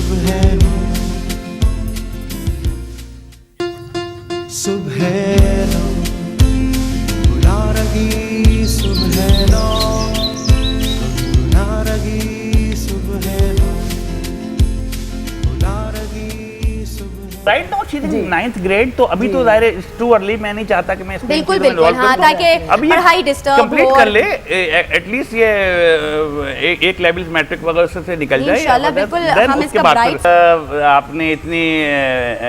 सुबह सुबह बुला रही सुबह बुला रही सुबह बुला रही सुबह। Right now she is in 9th grade, तो अभी तो जाहिर है टू अर्ली, मैं नहीं चाहता कि मैं इसको बिल्कुल बिल्कुल, हाँ, ताकि पढ़ाई डिस्टर्ब कंप्लीट कर ले, एटलीस्ट ये एक लेवल मैट्रिक वगैरह से निकल जाए इंशाल्लाह। बिल्कुल, हम इसका ब्राइट आपने इतनी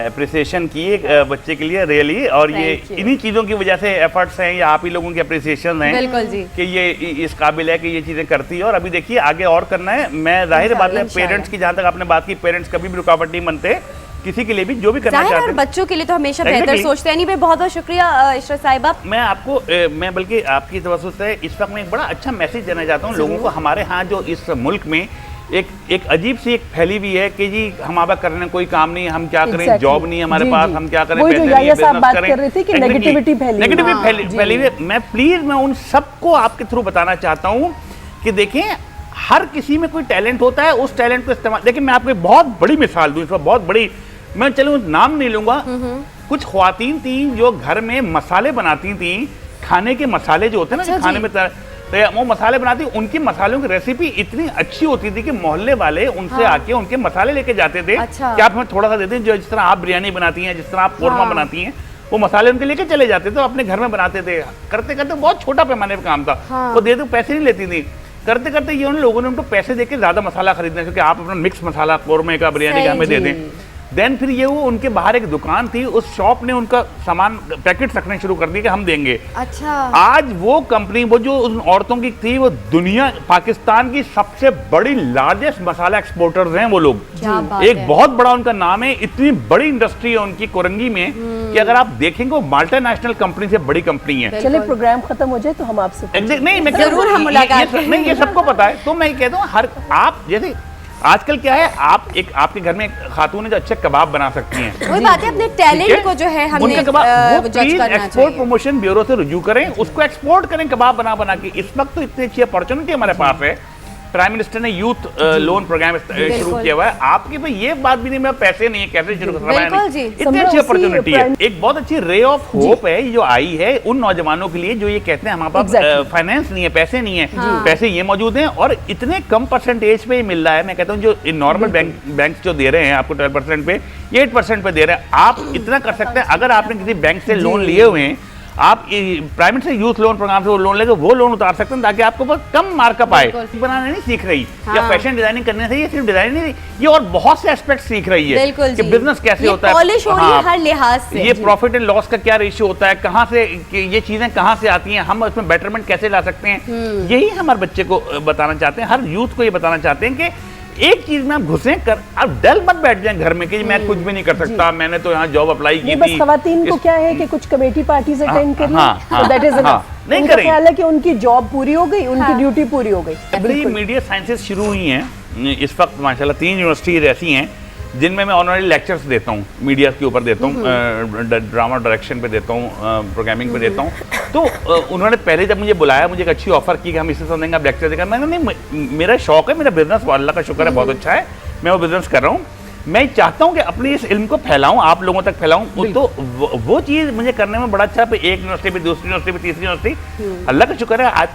अप्रिसिएशन की बच्चे के लिए रियली, और ये इन्हीं चीजों की वजह से एफर्ट्स हैं, या आप ही लोगों की अप्रिसिएशन है बिल्कुल जी कि ये इस काबिल है कि ये चीजें करती है, और अभी देखिए आगे और करना है। मैं जाहिर बात है पेरेंट्स की, जहां तक आपने बात की, पेरेंट्स कभी भी रुकावट नहीं बनते किसी के लिए भी, जो भी करना चाहते हैं। बच्चों के लिए तो हमेशा बेहतर सोचते हैं। नहीं, बहुत बहुत शुक्रिया इशरत साहिबा। मैं आपको मैं बल्कि आपकी तवज्जो से इस वक्त मैं एक बड़ा अच्छा मैसेज देना चाहता हूँ लोगों को। हमारे यहाँ जो इस मुल्क में एक अजीब सी एक फैली हुई है कि जी हमारा करने कोई काम नहीं, हम क्या करें, जॉब नहीं हमारे पास, हम क्या करें, पैसे नहीं, बिजनेस करें, नेगेटिविटी फैली हुई है। मैं प्लीज मैं उन सबको आपके थ्रू बताना चाहता हूँ कि देखें, हर किसी में कोई टैलेंट होता है, उस टैलेंट को इस्तेमाल। देखिए मैं आपको एक बहुत बड़ी मिसाल दूं, इसमें बहुत बड़ी, मैं चलो नाम नहीं लूंगा, कुछ ख्वातीन थी जो घर में मसाले बनाती थी, खाने के मसाले जो होते हैं ना, खाने में वो मसाले बनाती, उनकी मसालों की रेसिपी इतनी अच्छी होती थी कि मोहल्ले वाले उनसे आके उनके मसाले लेके जाते थे कि आप हमें थोड़ा सा देते हैं, जो जिस तरह आप बिरयानी बनाती हैं, जिस तरह आप कोरमा बनाती हैं, वो मसाले उनके लेके चले जाते थे, अपने घर में बनाते थे। करते करते बहुत छोटा पैमाने पर काम था, वो दे दो, पैसे नहीं लेती थी। करते करते ये उन लोगों ने उनको पैसे देके ज्यादा मसाला खरीदने, क्योंकि आप अपना मिक्स मसाला कोरमे का, बिरयानी का हमें दे दें। देन फिर ये वो उनके बाहर एक दुकान थी, उस शॉप ने उनका सामान पैकेट रखने शुरू कर दिए कि हम देंगे। अच्छा। आज वो कंपनी, वो जो उन औरतों की थी, वो दुनिया, पाकिस्तान की सबसे बड़ी लार्जेस्ट मसाला एक्सपोर्टर्स हैं वो लोग। एक बहुत बड़ा उनका नाम है, इतनी बड़ी इंडस्ट्री है उनकी कोरंगी में कि अगर आप देखेंगे वो मल्टीनेशनल कंपनी से बड़ी कंपनी है। चलिए प्रोग्राम खत्म हो जाए तो हम आपसे नहीं, मैं जरूर हम मुलाकात करेंगे। नहीं, ये सबको पता है। तो मैं कहता हूँ हर आप जैसे आजकल क्या है, आप एक आपके घर में एक खातून है जो अच्छे कबाब बना सकती हैं। वही बात है, अपने टैलेंट को जो है हमने एक्सपोर्ट प्रमोशन ब्यूरो से रुजू करें, उसको एक्सपोर्ट करें कबाब बना बना के। इस वक्त तो इतनी अच्छी अपॉर्चुनिटी हमारे पास है। प्राइम मिनिस्टर ने यूथ लोन प्रोग्राम शुरू किया हुआ है। आपकी भाई ये बात भी नहीं, मेरे पैसे नहीं है, कैसे शुरू करवाया, इतनी अच्छी अपॉर्चुनिटी है। एक बहुत अच्छी रे ऑफ होप है जो आई है उन नौजवानों के लिए जो ये कहते हैं हमारे पास फाइनेंस नहीं है, पैसे नहीं है। पैसे ये मौजूद हैं और इतने कम परसेंटेज पे मिल रहा है। मैं कहता हूँ जो नॉर्मल बैंक जो दे रहे हैं आपको 12% पे, 8% पे दे रहे हैं। आप इतना कर सकते हैं, अगर आपने किसी बैंक से लोन लिए हुए हैं, आप prime minister youth loan programme से वो लोन लेकर वो लोन उतार सकते हैं, ताकि आपको बहुत कम मार्कअप आए। बनाना नहीं सीख रही या फैशन डिजाइनिंग करने से, ये सिर्फ डिजाइनिंग नहीं, ये और बहुत से एस्पेक्ट सीख रही है कि बिजनेस कैसे होता है, पॉलिश हो रही है हर लिहाज से, ये प्रॉफिट एंड लॉस का क्या रेशियो होता है, कहाँ से ये चीजें कहाँ से आती हैं, हम उसमें बेटरमेंट कैसे ला सकते हैं। यही हमारे बच्चे को बताना चाहते हैं, हर यूथ को ये बताना चाहते हैं कि एक चीज में आप घुसे कर, आप डल मत बैठ जाएं घर में कि मैं कुछ भी नहीं कर सकता, मैंने तो यहाँ जॉब अप्लाई की थी। खवातीन को क्या है कि कुछ कमेटी पार्टीज अटेंड कर ली, दैट इज नहीं करें। ख्याल है कि उनकी जॉब पूरी हो गई, उनकी ड्यूटी पूरी हो गई। मीडिया साइंसेस शुरू हुई हैं इस वक्त माशाल्लाह, 3 यूनिवर्सिटीज ऐसी हैं जिनमें मैं ऑनररी लेक्चर्स देता हूँ, मीडिया के ऊपर देता हूँ, ड्रामा डायरेक्शन पे देता हूँ, प्रोग्रामिंग पे देता हूँ। तो उन्होंने पहले जब मुझे बुलाया, मुझे एक अच्छी ऑफर की कि हम इसे समझेंगे, आप लेक्चर देगा। मैंने नहीं, मेरा शौक है, मेरा बिजनेस अल्लाह का शुक्र है बहुत अच्छा है, मैं वो बिजनेस कर रहा हूँ। मैं चाहता हूँ कि अपनी इस इल्म को फैलाऊं, आप लोगों तक फैलाऊं। तो वो चीज़ मुझे करने में बड़ा अच्छा है। एक यूनिवर्सिटी पे, दूसरी यूनिवर्सिटी पे, तीसरी यूनिवर्सिटी, अल्लाह का शुक्र है आज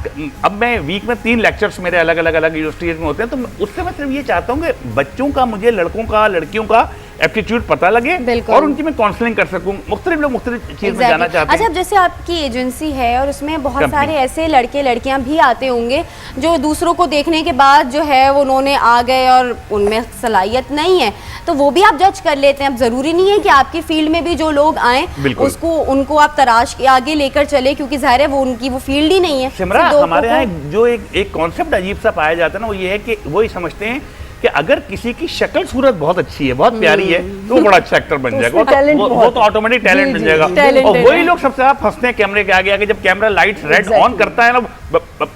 अब मैं वीक में 3 लेक्चर्स मेरे अलग अलग यूनिवर्सिटीज में होते हैं। तो उससे मैं सिर्फ ये चाहता हूँ कि बच्चों का, मुझे लड़कों का, लड़कियों का एप्टीट्यूड पता लगे और उनकी मैं काउंसलिंग कर सकूं। मुख्तलिफ लोग मुख्तलिफ चीज में जाना चाहते हैं। अच्छा, जैसे आपकी एजेंसी है और उसमें बहुत सारे ऐसे लड़के लड़कियां भी आते होंगे जो दूसरों को देखने के बाद जो है वो उन्होंने आ गए और उनमें सलाहियत नहीं है, तो वो भी आप जज कर लेते हैं। अब जरूरी नहीं है कि आपकी फील्ड में भी जो लोग आए उसको उनको आप तराश के आगे लेकर चले, क्योंकि जाहिर है वो उनकी वो फील्ड ही नहीं है। सिमरा, हमारे यहाँ जो एक कॉन्सेप्ट अजीब सा पाया जाता है ना, वो ये है कि वो ही समझते हैं कि अगर किसी की शक्ल सूरत बहुत अच्छी है, बहुत प्यारी है, तो वो बड़ा अच्छा एक्टर बन जाएगा, वो तो ऑटोमेटिक टैलेंट बन जाएगा। और वही लोग सबसे ज्यादा फंसते हैं कैमरे के आगे आके, जब कैमरा लाइट्स रेड ऑन करता है ना।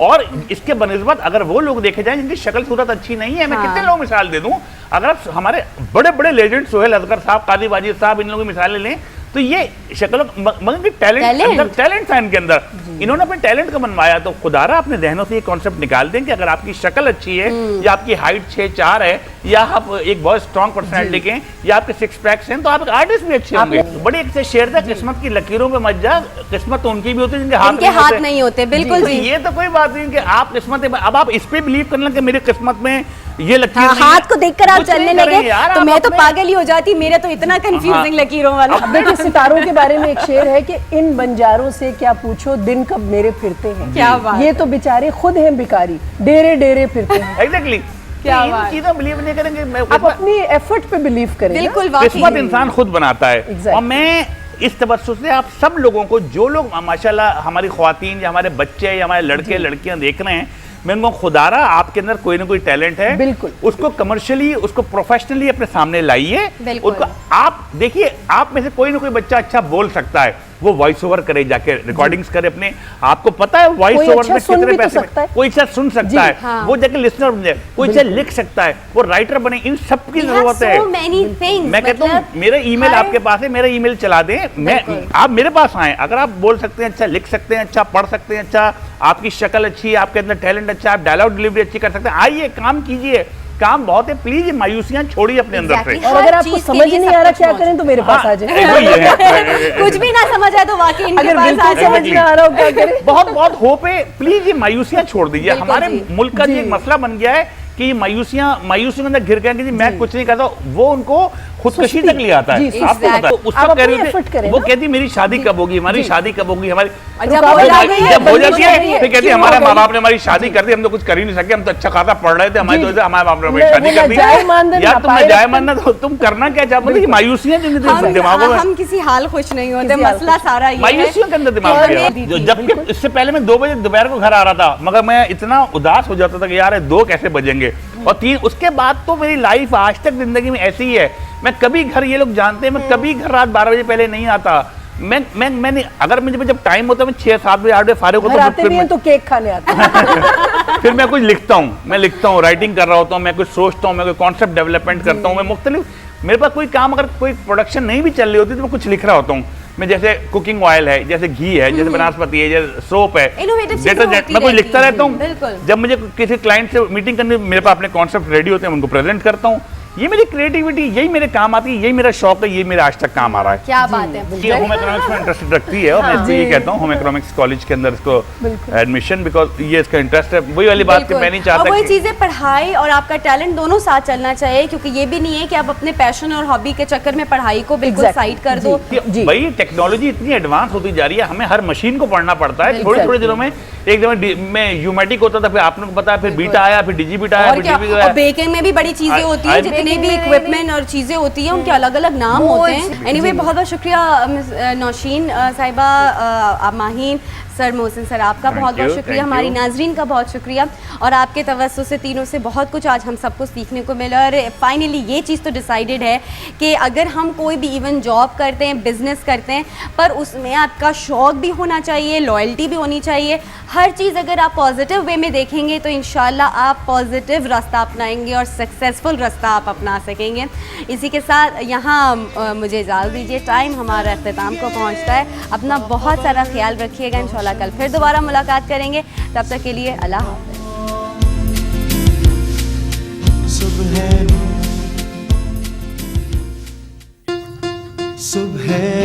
और इसके बनिस्बत अगर वो लोग देखे जाएं जिनकी शक्ल सूरत अच्छी नहीं है, मैं कितने लोग मिसाल दे दूं। अगर हमारे बड़े बड़े लेजेंड सोहेल अजगर साहब, कादी वाजिद साहब, इन लोगों की मिसालें लें, तो ये शक्ल मगर टैलेंट था इनके अंदर। इन्होंने अपने टैलेंट को बनवाया। तो खुदारा अपने जहनों से ये कॉन्सेप्ट निकाल दें कि अगर आपकी शक्ल अच्छी है या आपकी हाइट 6'4" है या आप एक बहुत स्ट्रॉन्ग पर्सनैलिटी के या आपके 6 पैक्स हैं तो आप एक आर्टिस्ट भी अच्छे होंगे। बड़ी एक से शेर था, किस्मत की लकीरों में मत जा, किस्मत तो उनकी भी होती है जिनके हाथ नहीं होते। बिल्कुल तो जी, ये तो कोई बात नहीं कि आप किस्मत, अब आप इस पे बिलीव करना कि मेरी किस्मत में ये लकीर हाँ, नहीं है। हाथ को देखकर आप कुछ चलने नहीं करें लगे यार, तो आप मैं तो अपने- पागल ही हो जाती। मेरे तो इतना कंफ्यूजिंग लकीरों वाला। अब देखिए सितारों के बारे में एक शेर है कि इन बंजारों से क्या पूछो दिन कब मेरे फिरते हैं। क्या बात ये तो बेचारे खुद हैं भिखारी, डेरे डेरे फिरते हैं। एग्जैक्टली क्या इन बात। चीजों बिलीव नहीं करेंगे। मैं आप अपनी एफर्ट पे बिलीव करें ना। बिल्कुल किस्मत वाकई। इंसान खुद बनाता है। Exactly. और मैं इस तवज्जो से आप सब लोगों को, जो लोग माशाल्लाह हमारी ख्वातीन या हमारे बच्चे या हमारे लड़के लड़कियां देख रहे हैं, मैं उनको खुदारा आपके अंदर कोई ना कोई टैलेंट है, बिल्कुल। उसको कमर्शियली, उसको प्रोफेशनली अपने सामने लाइए। बिल्कुल। उसको आप देखिए, आप में से कोई ना कोई बच्चा अच्छा बोल सकता है, वो वॉइस ओवर करे, जाके रिकॉर्डिंग्स करे अपने। आपको पता है वॉइस कोई ओवर अच्छा में सुन कितने भी तो पैसे सकता है। कोई अच्छा सुन सकता है, हाँ। वो जाके लिसनर बन जाए, कोई अच्छा लिख सकता है, वो राइटर बने। इन सब की जरूरत है। so many things, मैं कहता हूँ मतलब मेरा ईमेल हर- आपके पास है, मेरा ईमेल चला दें, मैं आप मेरे पास आए। अगर आप बोल सकते हैं, अच्छा लिख सकते हैं, अच्छा पढ़ सकते हैं, अच्छा आपकी शक्ल अच्छी है, आपके अंदर टैलेंट अच्छा है, आप डायलॉग डिलीवरी अच्छी कर सकते हैं, आइए काम कीजिए। काम बहुत है, प्लीज मायूसियां छोड़िए अपने अंदर से। Exactly. और अगर हर आपको चीज़ के समझ लिए नहीं सब आ रहा कुछ क्या मौजूद। करें तो मेरे पास आ जाए। वही है। कुछ भी ना समझ आए तो वाकई इनके अगर पास बिल्कुल आ समझ जाए। ना आ रहा हो क्या करें। बहुत बहुत होप है, प्लीज ये मायूसियां छोड़ दीजिए। बिल्कुल हमारे जी। मुल्क का जी। ये एक मसला बन गया है कि मायूसियों के अंदर घिर गए कि जी मैं कुछ नहीं करता, वो उनको खुदकशी सुस्ती। तक ले आता है। जी, आपको पता है, exactly. तो उस आप वक्त कह अपनी रहे effort थे, करें वो ना। कहती मेरी शादी कब होगी, हमारी शादी कब होगी, हमारी और जब हो जाती है, जब हो बंदी जाती हो है जाती है, फिर कहती है क्यों हमारे हो माँ गई? बाप ने हमारी शादी कर दी, हम तो कुछ कर ही नहीं सके, हम तो अच्छा खासा पढ़ रहे थे, हमारे जी। तो हमारे बाप ने हमारी वो शादी कर दी। जाए मानदन यार ना तुम पाए जाए रखते। मानना, तो तुम करना क्या चाहते हो? ये मायूसियां जिन दिमागों में, हम किसी हाल खुश नहीं होते। किसी हाल मसला सारा ये है मायूसियों के अंदर दिमाग और में मैं- है। जो जबकि इससे पहले मैं 2 बजे दोपहर को घर आ रहा था, मगर मैं इतना उदास हो जाता था कि यार 2 कैसे बजेंगे, और 3 उसके बाद तो मेरी लाइफ आज तक जिंदगी में ऐसी ही है। मैं कभी घर, ये लोग जानते हैं, मैं कभी घर रात 12 बजे पहले नहीं आता। मैंने अगर मुझे जब टाइम होता है, मैं 6-7 बजे 8 बजे फारिग घर होता आते भी हैं तो केक खाने आते हैं। फिर मैं कुछ लिखता हूँ, मैं लिखता हूँ, राइटिंग कर रहा होता हूँ, मैं कुछ सोचता हूँ, मैं कोई कॉन्सेप्ट डेवलपमेंट करता हूँ, मैं मुख्तलिफ, मेरे पास कोई काम, अगर कोई प्रोडक्शन नहीं भी चल रही होती तो मैं कुछ लिख रहा होता हूँ। मैं जैसे कुकिंग ऑयल है, जैसे घी है, जैसे बनास्पति है, जैसे सोप है, Innovative चीजें डिटर्जेंट, होती मैं कुछ रहती लिखता हैं। रहता हूँ। बिल्कुल। जब मुझे किसी क्लाइंट से मीटिंग करनी, मेरे पास अपने कॉन्सेप्ट रेडी होते हैं, मैं उनको प्रेजेंट करता हूँ। ये मेरी क्रिएटिविटी, यही मेरे काम आती है, यही मेरा शौक है, ये मेरे आज तक काम आ रहा है। क्या बात है। ये होम इकोनॉमिक्स में इंटरेस्ट रखती है, और मैं इसलिए कहता हूँ होम इकोनॉमिक्स कॉलेज के अंदर इसको एडमिशन, बिकॉज ये इसका इंटरेस्ट है। वही वाली बात कि बिल्कुल। मैं नहीं और चाहता वही कि चीजें, पढ़ाई और आपका टैलेंट दोनों साथ चलना चाहिए, क्योंकि ये भी नहीं है कि आप अपने पैशन और हॉबी के चक्कर में पढ़ाई को बिल्कुल Exactly. साइड कर दो। जी। भाई टेक्नोलॉजी इतनी एडवांस होती जा रही है, हमें हर मशीन को पढ़ना पड़ता है। थोड़े थोड़े दिनों में, एक समय में यूमेटिक होता था, फिर आपने को पता है, फिर बीटा आया, फिर डिजीबीटा आया, और फिर क्या, डीबी और आया। बेकिंग में भी बड़ी चीजें होती हैं, जितने भी baking में इक्विपमेंट और चीजें होती हैं उनके अलग अलग नाम होते हैं। एनीवे, बहुत बहुत शुक्रिया मिस नौशीन साहिबा, माहीन सर, मोहसिन सर, आपका Thank बहुत बहुत you, शुक्रिया, thank हमारी you. नाजरीन का बहुत शुक्रिया, और आपके तवज्जो से तीनों से बहुत कुछ आज हम सबको सीखने को मिला। और फाइनली ये चीज़ तो डिसाइडेड है कि अगर हम कोई भी इवन जॉब करते हैं, बिजनेस करते हैं, पर उसमें आपका शौक भी होना चाहिए, लॉयल्टी भी होनी चाहिए। हर चीज़ अगर आप पॉजिटिव वे में देखेंगे तो इंशाल्लाह आप पॉजिटिव रास्ता अपनाएंगे और सक्सेसफुल रास्ता आप अपना सकेंगे। इसी के साथ यहाँ मुझे इजाज़त दीजिए, टाइम हमारा अख्तिताम को पहुँचता है। अपना बहुत सारा ख्याल रखिएगा, इंशाल्लाह कल फिर दोबारा मुलाकात करेंगे। तब तक के लिए अल्लाह हाफ़िज़। सुबह